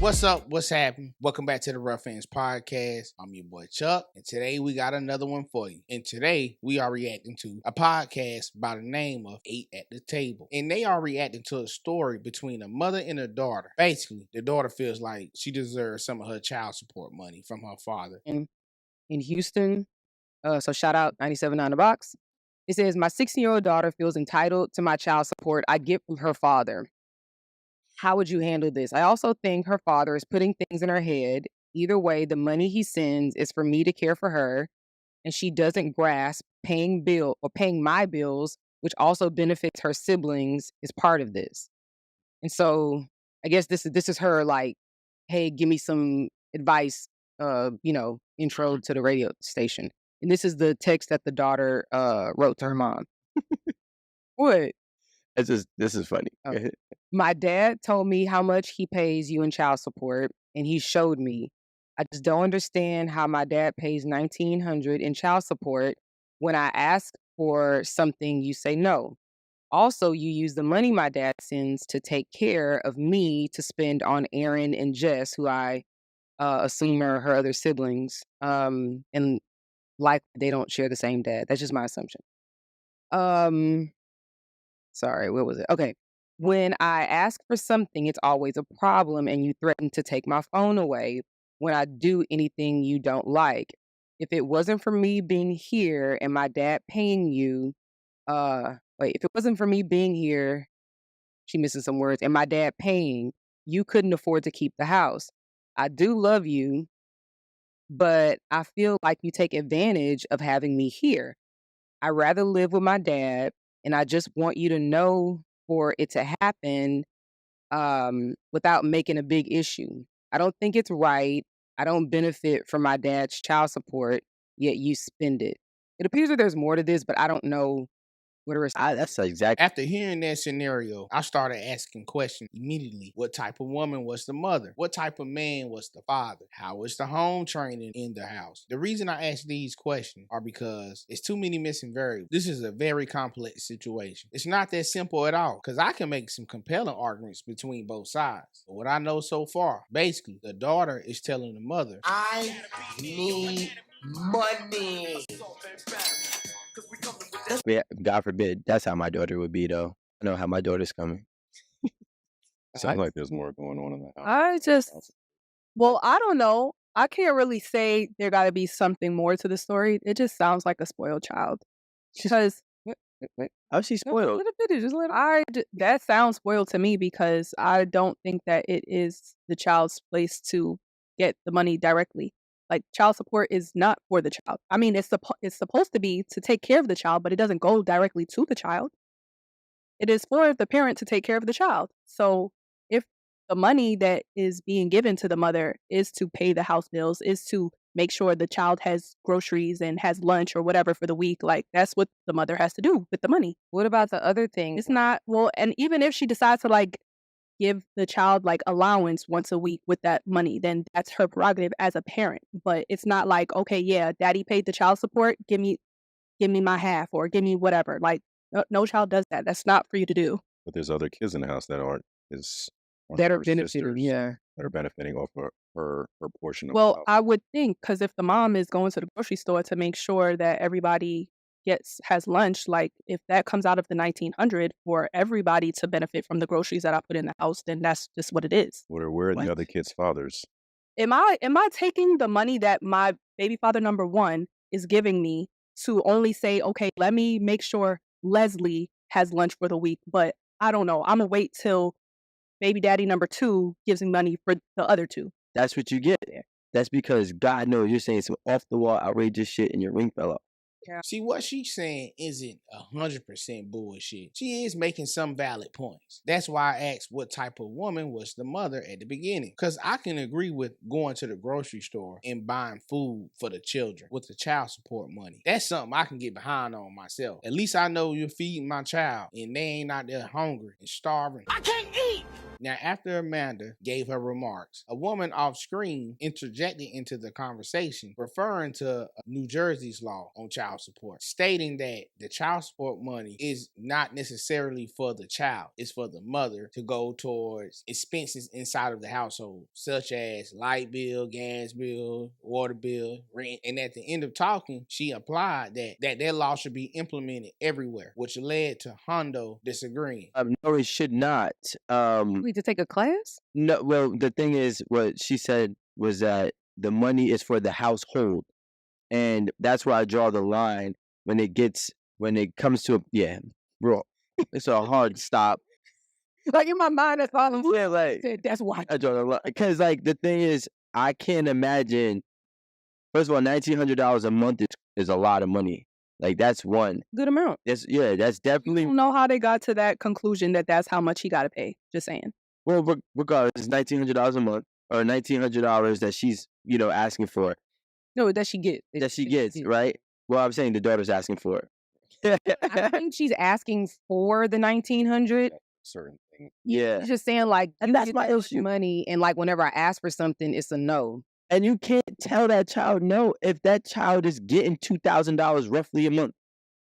What's up? What's happening? Welcome back to the Roughhandspodcast. I'm your boy Chuck, and today we got another one for you. And today we are reacting to a podcast by the name of 8 at the Table. And they are reacting to a story between a mother and a daughter. Basically, the daughter feels like she deserves some of her child support money from her father. In Houston, so shout out 97.9 The Box. It says, my 16-year-old daughter feels entitled to my child support I get from her father. How would you handle this? I also think her father is putting things in her head. Either way, the money he sends is for me to care for her, and she doesn't grasp paying my bills, which also benefits her siblings, is part of this. And so I guess this is her like, hey, give me some advice, intro to the radio station. And this is the text that the daughter wrote to her mom. What? This is funny. Oh. My dad told me how much he pays you in child support, and he showed me. I just don't understand how my dad pays $1,900 in child support. When I ask for something, you say no. Also, you use the money my dad sends to take care of me to spend on Aaron and Jess, who I assume are her other siblings, and like they don't share the same dad. That's just my assumption. Sorry, what was it? Okay. When I ask for something, it's always a problem, and you threaten to take my phone away when I do anything you don't like. If it wasn't for me being here and my dad paying you, if it wasn't for me being here, she missing some words, and my dad paying, you couldn't afford to keep the house. I do love you, but I feel like you take advantage of having me here. I'd rather live with my dad, and I just want you to know for it to happen without making a big issue. I don't think it's right. I don't benefit from my dad's child support, yet you spend it. It appears that there's more to this, but I don't know what a That's exactly. After hearing that scenario, I started asking questions immediately. What type of woman was the mother? What type of man was the father? How was the home training in the house? The reason I ask these questions are because it's too many missing variables. This is a very complex situation. It's not that simple at all, because I can make some compelling arguments between both sides. But what I know so far, basically, the daughter is telling the mother, I need money. God forbid, that's how my daughter would be, though. I know how my daughter's coming. Sounds like there's more going on in the house. I don't know. I can't really say there got to be something more to the story. It just sounds like a spoiled child. Because How's she spoiled? that sounds spoiled to me, because I don't think that it is the child's place to get the money directly. Like, child support is not for the child. I mean, it's supposed to be to take care of the child, but it doesn't go directly to the child. It is for the parent to take care of the child. So if the money that is being given to the mother is to pay the house bills, is to make sure the child has groceries and has lunch or whatever for the week, like, that's what the mother has to do with the money. What about the other thing? It's not, and even if she decides to like give the child like allowance once a week with that money, then that's her prerogative as a parent. But it's not like, okay, yeah, daddy paid the child support, give me my half, or give me whatever. Like, no child does that. That's not for you to do. But there's other kids in the house that aren't that are her benefiting, sisters yeah. that are benefiting off her portion of the Well, house. I would think, because if the mom is going to the grocery store to make sure that everybody has lunch, like, if that comes out of the $1,900 for everybody to benefit from the groceries that I put in the house, then that's just what it is. Where are the other kids' fathers? Am I taking the money that my baby father number one is giving me to only say, okay, let me make sure Leslie has lunch for the week, but I don't know, I'm gonna wait till baby daddy number two gives me money for the other two? That's what you get there. That's because God knows you're saying some off the wall outrageous shit and your ring fell off. see, what she's saying isn't 100% bullshit. She is making some valid points. That's why I asked what type of woman was the mother at the beginning. Because I can agree with going to the grocery store and buying food for the children with the child support money. That's something I can get behind on myself. At least I know you're feeding my child and they ain't out there hungry and starving. I can't eat. Now, after Amanda gave her remarks, a woman off screen interjected into the conversation, referring to New Jersey's law on child support, stating that the child support money is not necessarily for the child, it's for the mother to go towards expenses inside of the household, such as light bill, gas bill, water bill, rent. And at the end of talking, she applied that law should be implemented everywhere, which led to Hondo disagreeing. No, it should not. You need to take a class? No, well, the thing is, what she said was that the money is for the household, and that's where I draw the line when it comes to bro, it's a hard stop. Like in my mind, that's all I'm Yeah, like saying. That's why. I draw the line because, like, the thing is, I can't imagine. First of all, $1,900 a month is a lot of money. Like, that's one. Good amount. That's definitely. I don't know how they got to that conclusion that that's how much he got to pay. Just saying. Well, regardless, it's $1,900 a month or $1,900 that she's asking for. No, that she gets. That she gets, right? Well, I'm saying the daughter's asking for it. I think she's asking for the $1,900. Certain thing. Yeah. She's just saying, like, And that's my issue. Money, and like whenever I ask for something, it's a no. And you can't tell that child no if that child is getting $2,000 roughly a month.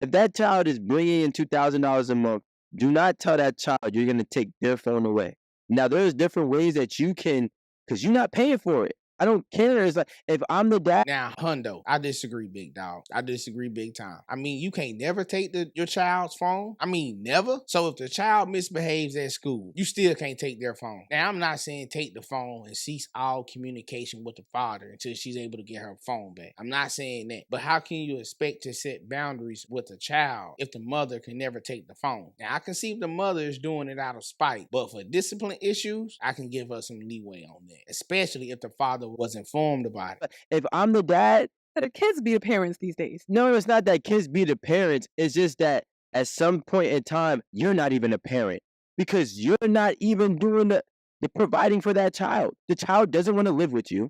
If that child is bringing in $2,000 a month, do not tell that child you're going to take their phone away. Now, there's different ways that you can, because you're not paying for it. I don't care. It's like, if I'm the dad. Now, Hundo, I disagree, big dog. I disagree big time. I mean, you can't never take your child's phone. I mean, never. So if the child misbehaves at school, you still can't take their phone. Now, I'm not saying take the phone and cease all communication with the father until she's able to get her phone back. I'm not saying that. But how can you expect to set boundaries with a child if the mother can never take the phone? Now, I can see if the mother is doing it out of spite, but for discipline issues, I can give her some leeway on that, especially if the father was informed about it. If I'm the dad, The kids be the parents these days. no, it's not that kids be the parents. It's just that at some point in time, you're not even a parent because you're not even doing the providing for that child. The child doesn't want to live with you,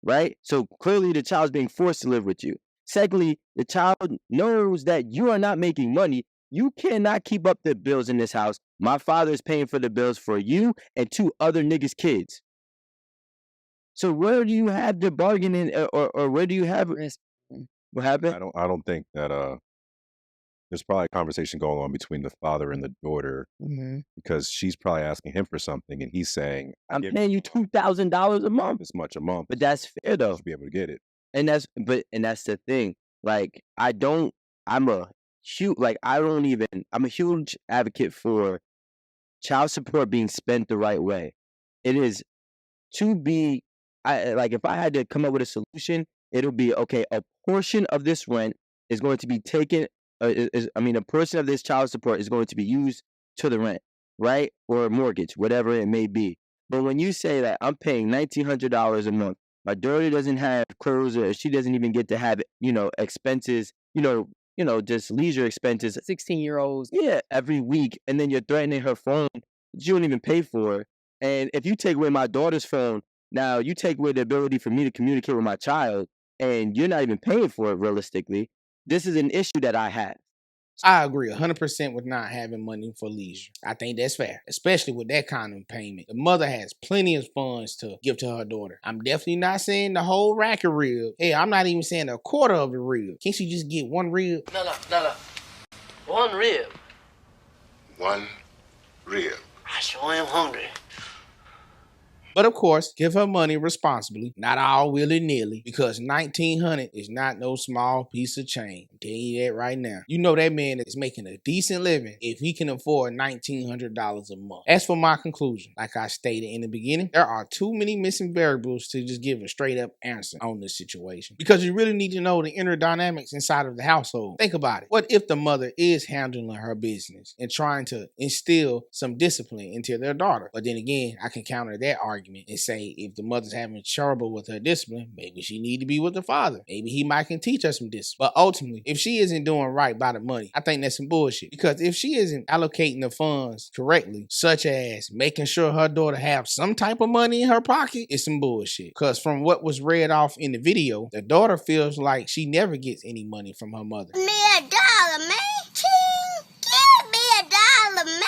right? So clearly the child's being forced to live with you. Secondly, the child knows that you are not making money. You cannot keep up the bills in this house. My father is paying for the bills for you and 2 other niggas' kids. So where do you have the bargaining, or where do you have it? What happened? I don't think that there's probably a conversation going on between the father and the daughter because she's probably asking him for something and he's saying, I'm paying you $2,000 a month. this much a month. But that's fair You though. should be able to get it. And that's the thing. Like, I'm a huge advocate for child support being spent the right way. It is to be, if I had to come up with a solution, it'll be, okay, a portion of this rent is going to be taken, a portion of this child support is going to be used to the rent, right? Or a mortgage, whatever it may be. But when you say that I'm paying $1,900 a month, my daughter doesn't have clothes, or she doesn't even get to have, expenses, just leisure expenses. 16-year-olds. Yeah, every week. And then you're threatening her phone that you don't even pay for. And if you take away my daughter's phone, now you take away the ability for me to communicate with my child, and you're not even paying for it realistically. This is an issue that I have. I agree 100% with not having money for leisure. I think that's fair, especially with that kind of payment. The mother has plenty of funds to give to her daughter. I'm definitely not saying the whole rack of rib. Hey, I'm not even saying a quarter of the rib. Can't she just get one rib? No. 1 rib. 1 rib. I sure am hungry. But of course, give her money responsibly, not all willy-nilly, because $1,900 is not no small piece of change. I'm telling you that right now. You know that man is making a decent living if he can afford $1,900 a month. As for my conclusion, like I stated in the beginning, there are too many missing variables to just give a straight-up answer on this situation, because you really need to know the inner dynamics inside of the household. Think about it. What if the mother is handling her business and trying to instill some discipline into their daughter? But then again, I can counter that argument and say, if the mother's having trouble with her discipline, maybe she need to be with the father. Maybe he might can teach her some discipline. But ultimately, if she isn't doing right by the money, I think that's some bullshit. Because if she isn't allocating the funds correctly, such as making sure her daughter have some type of money in her pocket, it's some bullshit. Because from what was read off in the video, the daughter feels like she never gets any money from her mother. Me $1, man. Ching. Give me $1, man.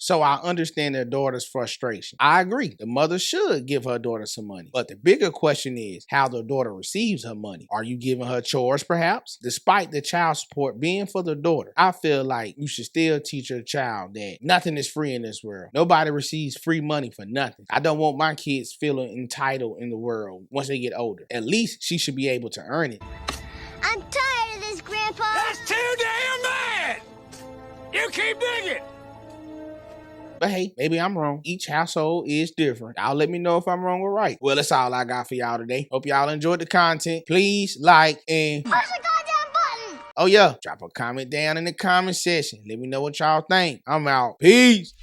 So I understand their daughter's frustration. I agree. The mother should give her daughter some money. But the bigger question is how the daughter receives her money. Are you giving her chores perhaps? Despite the child support being for the daughter, I feel like you should still teach your child that nothing is free in this world. Nobody receives free money for nothing. I don't want my kids feeling entitled in the world once they get older. At least she should be able to earn it. I'm tired of this, Grandpa. That's too damn bad! You keep digging! But hey, maybe I'm wrong. Each household is different. Y'all let me know if I'm wrong or right. Well, that's all I got for y'all today. Hope y'all enjoyed the content. Please like and... Push the goddamn button! Oh yeah, drop a comment down in the comment section. Let me know what y'all think. I'm out. Peace.